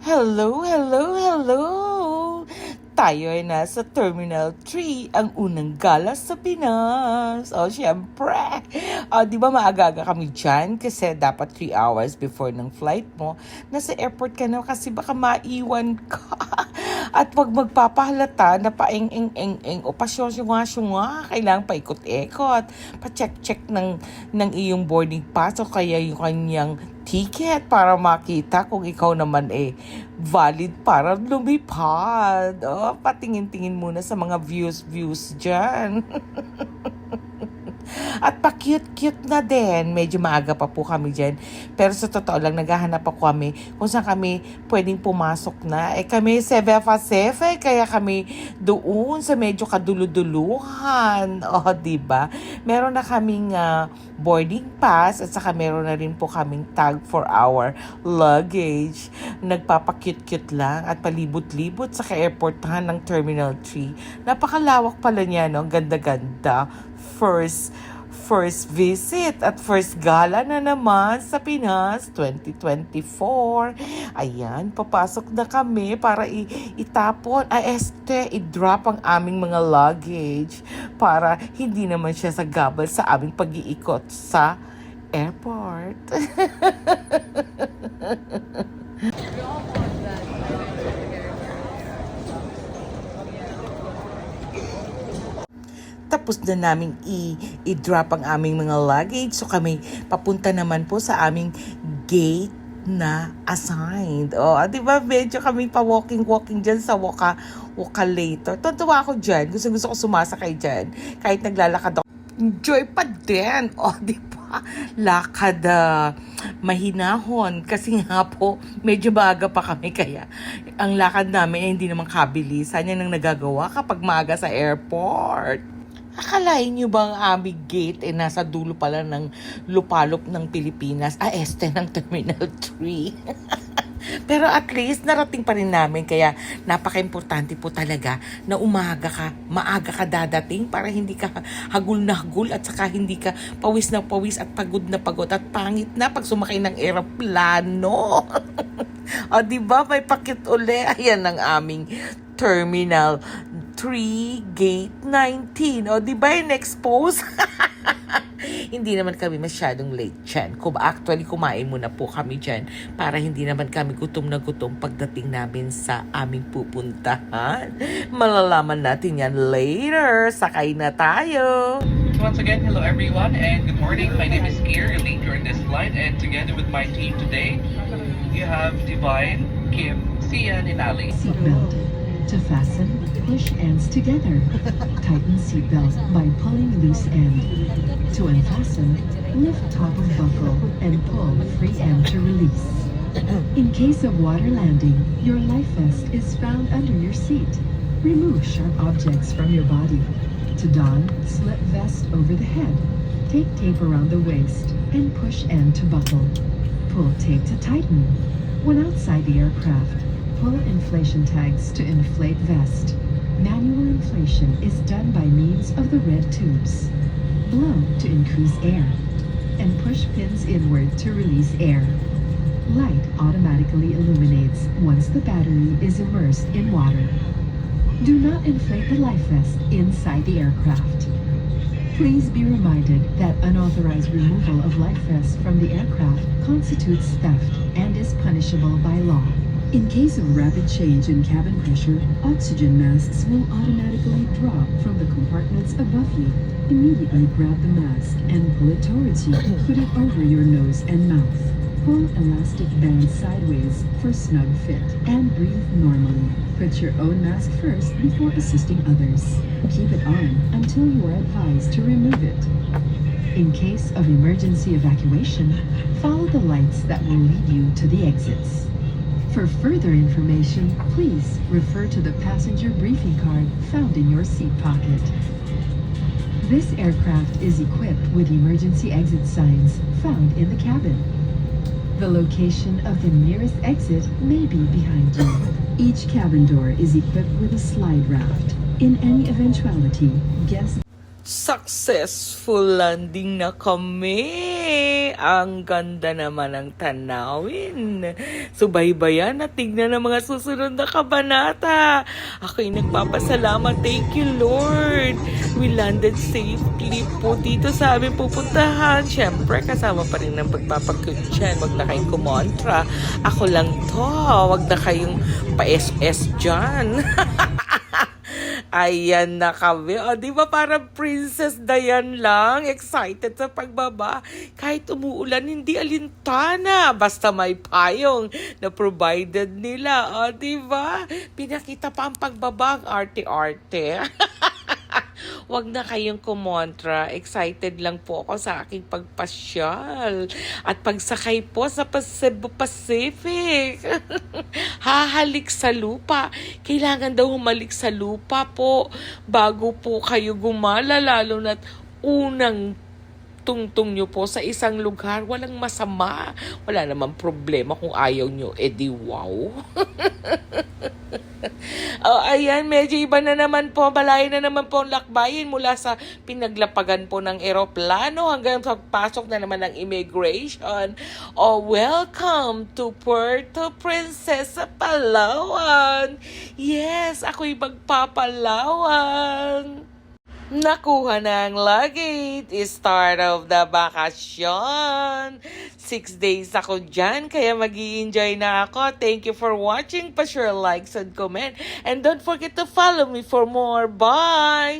Hello, hello, hello! Tayo ay nasa Terminal 3, ang unang gala sa Pinas. O, syempre. Di ba maaga-aga kami dyan? Kasi dapat 3 hours before ng flight mo. Nasa airport ka na kasi baka maiwan ka. At wag magpapahalata na paeng-eng-eng-eng o pasyong-syunga-syunga. Kailangan paikot-ikot. Pa-check-check ng iyong boarding pass o kaya yung kanyang ticket para makita kung ikaw naman valid para lumipad. Patingin-tingin muna sa mga views dyan. At pa-cute-cute na din. Medyo maaga pa po kami dyan. Pero sa totoo lang, naghahanap ako kami kung saan kami pwedeng pumasok na. Kami sefe, kaya kami doon sa medyo kaduluduluhan. Diba? Meron na kaming boarding pass at saka meron na rin po kaming tag for our luggage. Nagpapa-cute-cute lang at palibot-libot sa ka-airportahan ng Terminal 3. Napakalawak pala niya, no? Ganda-ganda. First visit at first gala na naman sa Pinas 2024. Ayan, papasok na kami para i-drop ang aming mga luggage para hindi naman siya sagabal sa aming pag-iikot sa airport. Tapos na namin i-drop ang aming mga luggage. So kami papunta naman po sa aming gate na assigned. Di ba? Medyo kami pa walking dyan sa Wokalator. Tuntua ako dyan. Gusto ko sumasakay dyan. Kahit naglalakad ako. Enjoy pa din. Di ba? Lakad mahinahon. Kasi nga po, medyo maaga pa kami. Kaya ang lakad namin hindi naman kabilisan. Yan ang nagagawa kapag maaga sa airport. Akalain nyo ba ang aming gate nasa dulo pala ng lupalop ng Pilipinas? Ng Terminal 3. Pero at least narating pa rin namin, kaya napaka-importante po talaga na maaga ka dadating para hindi ka hagul na hagul at saka hindi ka pawis na pawis at pagod na pagod at pangit na pag sumakay ng eroplano. Diba? May pakit uli. Ayan ang aming Terminal 3 Gate 19. Diba yung expose? Hindi naman kami masyadong late dyan. Actually, kumain muna po kami dyan para hindi naman kami gutom na gutom pagdating namin sa aming pupuntahan. Malalaman natin yan later. Sakay na tayo! Once again, hello everyone and good morning. My name is Kier, your lead during this flight, and together with my team today, you have Divine, Kim, Sian, and Ali. Seatbelt. To fasten, push ends together. Tighten seatbelt by pulling loose end. To unfasten, lift top of buckle and pull free end to release. In case of water landing, your life vest is found under your seat. Remove sharp objects from your body. To don, slip vest over the head. Take tape around the waist and push end to buckle. Pull tape to tighten. When outside the aircraft, pull inflation tags to inflate vest. Manual inflation is done by means of the red tubes. Blow to increase air, and push pins inward to release air. Light automatically illuminates once the battery is immersed in water. Do not inflate the life vest inside the aircraft. Please be reminded that unauthorized removal of life vests from the aircraft constitutes theft and is punishable by law. In case of rapid change in cabin pressure, oxygen masks will automatically drop from the compartments above you. Immediately grab the mask and pull it towards you. Put it over your nose and mouth. Pull elastic band sideways for snug fit and breathe normally. Put your own mask first before assisting others. Keep it on until you are advised to remove it. In case of emergency evacuation, follow the lights that will lead you to the exits. For further information, please refer to the passenger briefing card found in your seat pocket. This aircraft is equipped with emergency exit signs found in the cabin. The location of the nearest exit may be behind you. Each cabin door is equipped with a slide raft. In any eventuality, guests Successful landing na kami! ang ganda naman ng tanawin. Subaybayan at tignan ang mga susunod na kabanata. Ako'y nagpapasalamat. Thank you, Lord. We landed safely po dito sa aming pupuntahan. Siyempre, kasama pa rin ng pagpapakutyan. Wag na kayong kumontra. Ako lang to. Wag na kayong pa-SS dyan. Ayan na kami. O, di ba parang Princess Diane lang? Excited sa pagbaba. Kahit umuulan, hindi alintana. Basta may payong na provided nila. O, di ba? Pinakita pa ang pagbaba, ang arte-arte. Wag na kayong kumontra. Excited lang po ako sa aking pagpasyal. At pagsakay po sa Cebu Pacific. Hahalik sa lupa. Kailangan daw humalik sa lupa po bago po kayo gumala, lalo na't unang tungtong nyo po sa isang lugar. Walang masama. Wala namang problema kung ayaw nyo. Di wow. Oh, ayan, medyo iba na naman po. Malayo na naman po ang lakbayin mula sa pinaglapagan po ng eroplano hanggang sa pasok na naman ng immigration. Oh, welcome to Puerto Princesa, Palawan. Yes, ako'y magpapalawan. Nakuha na ang luggage. Start of the bakasyon. 6 days ako dyan, kaya mag-i-enjoy na ako. Thank you for watching. Pa-share, likes, and comment. And don't forget to follow me for more. Bye!